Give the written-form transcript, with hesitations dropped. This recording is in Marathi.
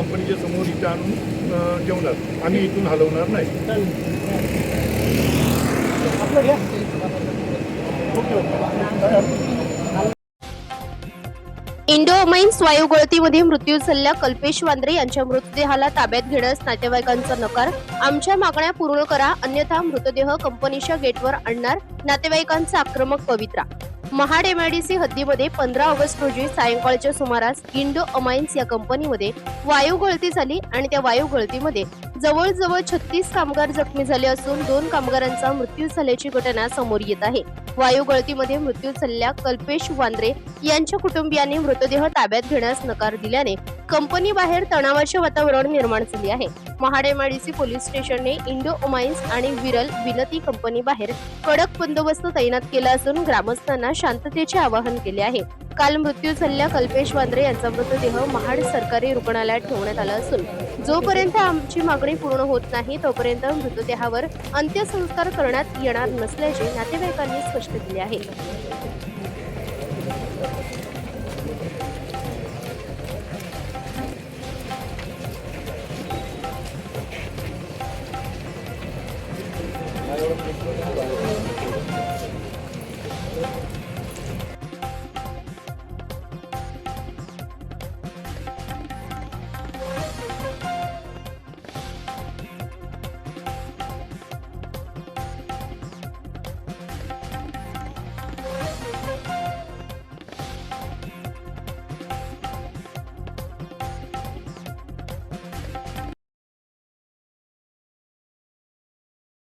कंपनीच्या समोर इथे आणून ठेवणार, आम्ही इथून हलवणार नाही. इंडोमाइन्स वायू गळतीमध्ये मृत्यू झालेल्या कल्पेश वांद्रे यांच्या मृतदेहाला ताब्यात घेण्यास नातेवाईकांचा नकार. आमच्या मागण्या पूर्ण करा, अन्यथा मृतदेह कंपनीच्या गेटवर आणणार, नातेवाईकांचा आक्रमक पवित्रा. महाड एमआयडीसी हद्दीमध्ये 15 ऑगस्ट रोजी सायंकाळच्या सुमारास इंडोमाइन्स या कंपनीमध्ये वायू गळती झाली आणि त्या वायू गळतीमध्ये जवळजवळ 36 कामगार जखमी झाले असून 2 कामगारांचा मृत्यू झाल्याची घटना समोर येत आहे. वायू गळतीमध्ये मृत्यू झालेल्या कल्पेश वांद्रे यांच्या कुटुंबियांनी मृतदेह ताब्यात घेण्यास नकार दिल्याने कंपनी बाहेर तणावाचे वातावरण निर्माण झाले आहे. महाड एमआयडीसी पोलीस स्टेशनने इंडोमाइन्स आणि विरल विनती कंपनी बाहेर कडक बंदोबस्त तैनात केला असून ग्रामस्थांना शांततेचे आवाहन केले आहे. काल मृत्यू झालेल्या कल्पेश वांद्रे यांचा मृतदेह महाड सरकारी रुग्णालयात ठेवण्यात आला असून जोपर्यंत आमची मागणी पूर्ण होत नाही तोपर्यंत मृतदेहावर अंत्यसंस्कार करण्यात येणार नसल्याचे नातेवाईकांनी स्पष्ट केले आहे.